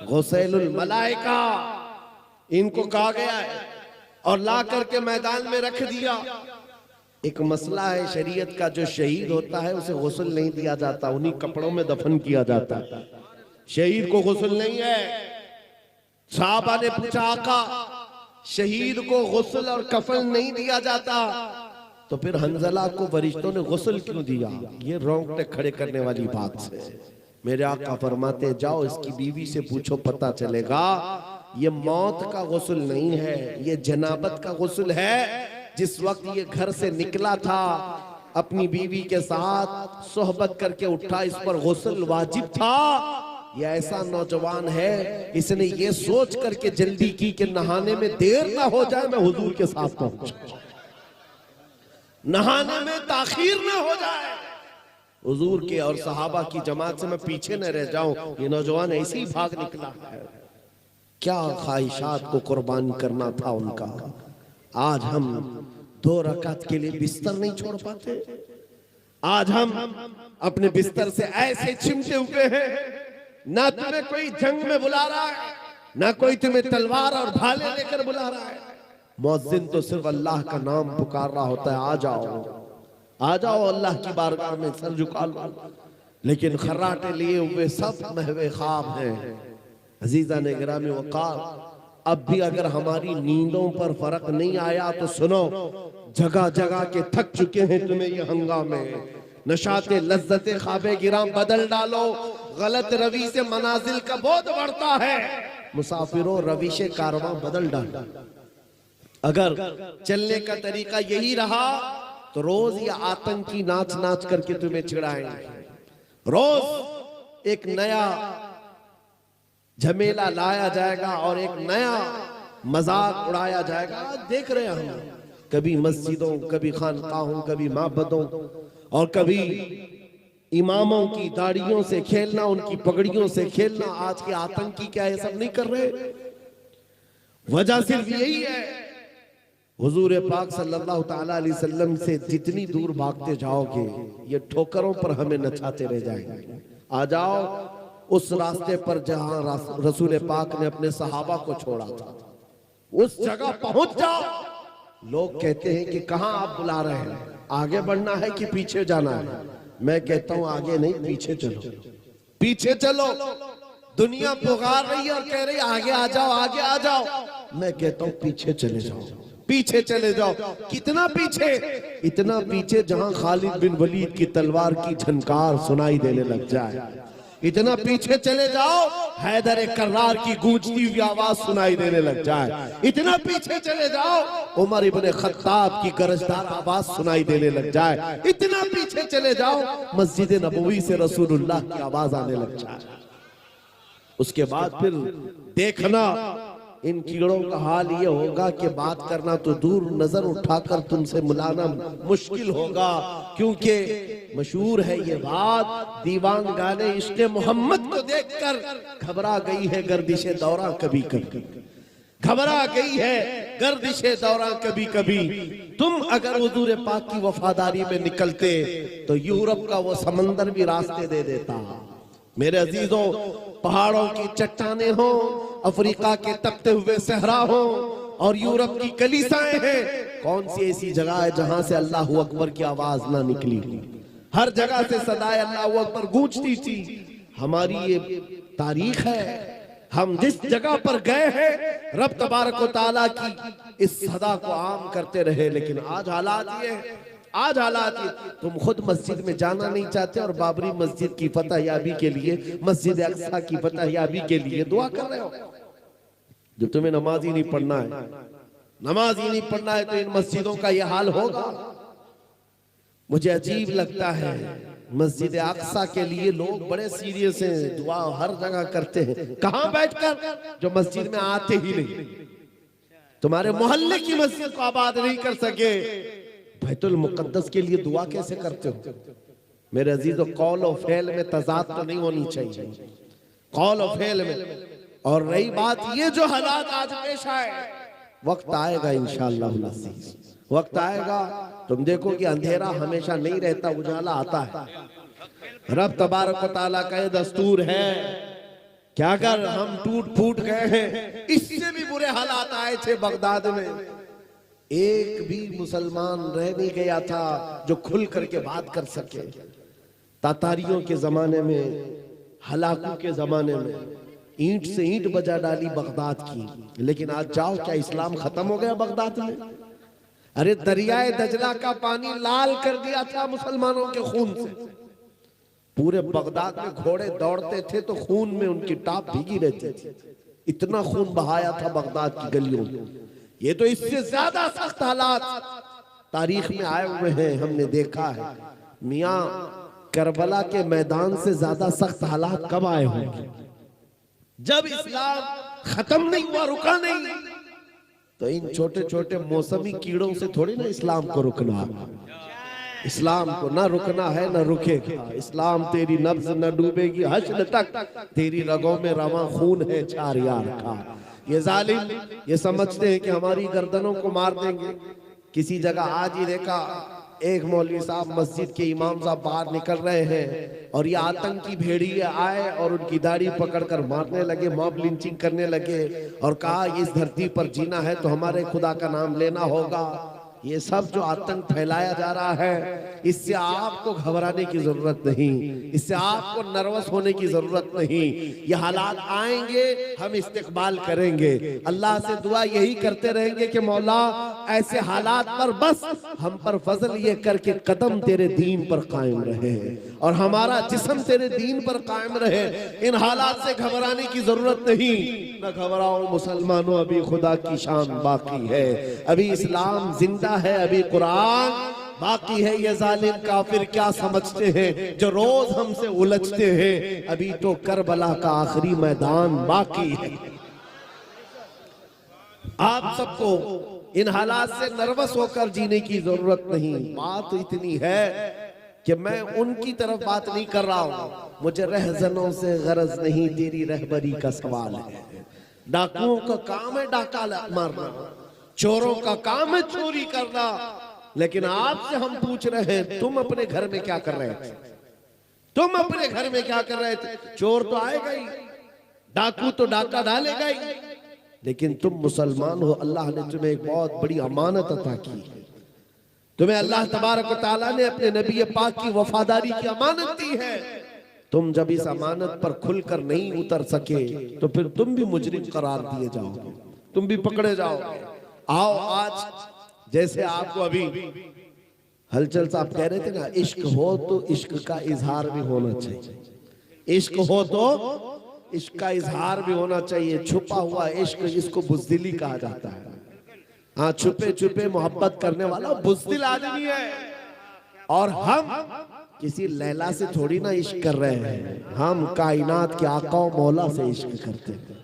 गुसैलुल मलाइका इनको कहा गया है और ला करके मैदान में रख दिया। एक मसला है शरीयत का, जो शहीद होता है उसे गुस्ल नहीं दिया जाता, उन्हीं कपड़ों में दफन किया जाता है। शहीद को गुस्ल नहीं है। साहबा ने पूछा आका शहीद को गुस्ल और कफन नहीं दिया जाता तो फिर हंजला को वरिष्ठों ने गुस्ल क्यों दिया? ये रोंगटे खड़े करने वाली बात है। मेरे आका फरमाते जाओ इसकी बीवी से पूछो, पता चलेगा। ये मौत का गुस्ल नहीं है, ये जनाबत का गुस्ल है। जिस वक्त ये घर से निकला था अपनी बीवी के साथ सोहबत करके उठा, इस पर गुस्ल वाजिब था। ये ऐसा नौजवान है, इसने ये सोच करके जल्दी की कि नहाने में देर ना हो जाए, मैं हुजूर के साथ पहुंचूं, नहाने में ताखीर ना हो जाए, हुजूर के और सहाबा की जमात से मैं पीछे न रह जाऊं। ये नौजवान ऐसे ही भाग निकला है। क्या ख्वाहिशात को कुर्बान करना था उनका। आज हम 2 रकात के लिए बिस्तर नहीं छोड़ पाते। आज हम अपने बिस्तर से ऐसे चिमटे हुए हैं, ना तुम्हें कोई जंग में बुला रहा है, ना कोई तुम्हें तलवार और भाले लेकर बुला रहा है। मुअज्जिन तो सिर्फ अल्लाह का नाम पुकार रहा होता है, आ जाओ आ जाओ अल्लाह की बारगाह में सर झुका लो। लेकिन खर्राटे लिए हुए सब महवे ख्वाब हैं। अजीजा ने गिरामी वक़ार, अब भी अगर हमारी नींदों पर फर्क नहीं आया तो सुनो, जगह जगह के थक चुके हैं तुम्हें ये हंगामे। नशाते लज्जते ख्वाबे गिराम बदल डालो, गलत रवि से मनाजिल का बोध बढ़ता है। मुसाफिरों रविशे कारवां बदल डालो। अगर चलने का तरीका यही रहा तो रोज ये आतंकी नाच नाच करके तुम्हें चिढ़ाएंगे। रोज एक नया झमेला लाया जाएगा और एक नया मजाक उड़ाया जाएगा। देख रहे हैं हम, कभी मस्जिदों, कभी खानकाहों, कभी माबदों और कभी इमामों की दाढ़ियों से खेलना, उनकी पगड़ियों से खेलना। आज के आतंकी क्या ये सब नहीं कर रहे? वजह सिर्फ यही है, हुजूर पाक सल्लल्लाहु ताला अलैहि वसल्लम से जितनी दूर भागते जाओगे ये ठोकरों पर हमें नचाते रह जाएंगे। आ जाओ उस रास्ते पर जहां रसूल पाक ने अपने सहाबा को छोड़ा था, उस जगह पहुंच जाओ। लोग कहते हैं कि कहां आप बुला रहे हैं, आगे बढ़ना है कि पीछे जाना है? मैं कहता हूं आगे नहीं, पीछे चलो, पीछे चलो। दुनिया पुकार रही है और कह रही है आगे आ जाओ, आगे आ जाओ। मैं कहता हूं पीछे चले जाओ, पीछे चले जाओ। कितना पीछे? इतना पीछे जहां खालिद बिन वलीद की तलवार की झनकार सुनाई देने लग जाए। इतना पीछे चले जाओ हैदर कर्रार की गूंजती हुई आवाज सुनाई देने लग जाए। इतना पीछे चले जाओ उमर इब्ने खत्ताब की गरजदार आवाज सुनाई देने लग जाए। इतना पीछे चले जाओ मस्जिद नबवी से रसूलुल्लाह की आवाज आने लग जाए। उसके बाद फिर देखना इन कीड़ों का हाल ये होगा कि बात करना तो दूर, नजर उठाकर तुमसे मिलाना मुश्किल होगा। क्योंकि मशहूर है ये बात, दीवान गाने इश्क़ मोहम्मद को देखकर घबरा गई है गर्दिशे दौरा कभी कभी, घबरा गई है गर्दिशे दौरा कभी कभी। तुम अगर हुजूर पाक की वफादारी में निकलते तो यूरोप का वो समंदर भी रास्ते दे देता। मेरे अजीजों, पहाड़ों की चट्टाने हो, अफ्रीका के तपते हुए सहरा हो और यूरोप की कलीसाएं हैं, कौन सी ऐसी जगह है जहां से अल्लाहू अकबर की आवाज ना निकली? हर जगह से सदाए अल्लाहू अकबर गूंजती थी। हमारी ये तारीख है, हम जिस जगह पर गए हैं रब तबारक व तआला की इस सदा को आम करते रहे। लेकिन आज हालात ये है, आज हालात ये, तुम खुद मस्जिद में जाना नहीं चाहते और बाबरी मस्जिद की फतहयाबी के लिए, मस्जिद अक्सा की फतहयाबी के लिए दुआ कर रहे हो। जब तुम्हें नमाज ही नहीं पढ़ना है, नमाज ही नहीं पढ़ना है तो इन मस्जिदों का यह हाल होगा। मुझे अजीब लगता है, मस्जिद अक्सा के लिए लोग बड़े सीरियस हैं, दुआ हर जगह करते हैं। कहां बैठकर? जो मस्जिद में आते ही नहीं। तुम्हारे मोहल्ले की मस्जिद को आबाद नहीं कर सके, बैतुल मुकद्दस के लिए दुआ कैसे करते हो? मेरे अजीजों, कौल और फेल में तजाद तो नहीं होनी चाहिए, कौल और फेल में। और रही बात ये जो हालात आज पेश आए, वक्त आएगा इंशाअल्लाह, वक्त आएगा तुम देखो कि अंधेरा हमेशा नहीं रहता, उजाला आता है। रब तबारक व तआला का ये दस्तूर है क्या कर हम टूट फूट गए हैं। इससे भी बुरे हालात आए थे बगदाद में, एक भी मुसलमान रह नहीं गया था जो खुल करके बात कर सके। तातारियों के जमाने में, हलाकू के जमाने में ईंट से ईंट बजा डाली बगदाद की। लेकिन आज जाओ, क्या इस्लाम खत्म हो गया बगदाद में? अरे दरियाए दजला का पानी लाल कर दिया था मुसलमानों के खून से। पूरे बगदाद में घोड़े दौड़ते थे तो खून में उनकी टाप भीगी रहती थी, इतना खून बहाया था बगदाद की गलियों में। ये तो इससे ज्यादा सख्त हालात तारीख में आए हुए हैं, हमने देखा है। मियां करबला के मैदान से ज्यादा सख्त हालात कब आए होंगे? जब इस्लाम खत्म नहीं हुआ, रुका नहीं। तो इन छोटे छोटे मौसमी कीड़ों से थोड़ी ना इस्लाम को रुकना। इस्लाम को ना रुकना है ना रुकेगा। इस्लाम तेरी नब्ज न डूबेगी हश्र तक, तेरी रगों में रवा खून है चार यार का। ये जालिम ये समझते हैं कि हमारी गर्दनों को मार देंगे। किसी जगह आज ही देखा, एक मौलवी साहब मस्जिद के इमाम साहब बाहर निकल रहे हैं और ये आतंकी भेड़िए आए और उनकी दाढ़ी पकड़कर मारने लगे, मॉब लिंचिंग करने लगे और कहा इस धरती पर जीना है तो हमारे खुदा का नाम लेना होगा। ये सब जो आतंक फैलाया जा रहा है, इससे आपको घबराने की जरूरत नहीं, इससे आपको नर्वस होने की जरूरत नहीं। ये हालात आएंगे, हम इस्तेकबाल करेंगे। अल्लाह से दुआ यही करते रहेंगे कि मौला ऐसे हालात पर बस हम पर फजल ये करके कदम तेरे दीन पर कायम रहे और हमारा जिस्म तेरे दीन पर कायम रहे। इन हालात से घबराने की जरूरत नहीं। न घबराओ मुसलमानों, अभी खुदा की शान बाकी है, अभी इस्लाम जिंदा है, अभी कुरान बाकी है। ये जालिम काफिर क्या समझते हैं जो रोज हमसे उलझते हैं? अभी तो करबला का आखिरी मैदान बाकी है। आप सबको इन हालात से नर्वस होकर जीने की जरूरत नहीं। बात इतनी है कि मैं उनकी तरफ बात नहीं कर रहा हूं, मुझे रहजनों से गरज नहीं, तेरी रहबरी का सवाल है। डाकुओं का काम है डाका मारना, चोरों का काम है चोरी करना, लेकिन आपसे हम पूछ रहे हैं तुम अपने घर में क्या कर रहे थे? तुम अपने घर में क्या कर रहे थे? चोर तो आएगा ही, डाकू तो डाका डालेगा ही, लेकिन तुम मुसलमान हो। अल्लाह ने तुम्हें एक बहुत बड़ी अमानत अता की है। तुम्हें अल्लाह तबारक व तआला ने अपने नबी पाक की वफादारी की अमानत दी है। तुम जब इस अमानत पर खुलकर नहीं उतर सके तो फिर तुम भी मुजरिम करार दिए जाओगे, तुम भी पकड़े जाओगे। आओ आज जैसे आपको अभी हलचल साहब कह रहे थे ना, इश्क हो तो इश्क का इजहार भी होना चाहिए। इश्क हो तो इश्क का इजहार भी होना चाहिए। छुपा हुआ इश्क, इसको बुज़दिली कहा जाता है। हाँ, छुपे छुपे मोहब्बत करने वाला बुज़दिल आदमी है। और हम किसी लैला से थोड़ी ना इश्क कर रहे हैं, हम कायनात के आका मौला से इश्क करते हैं।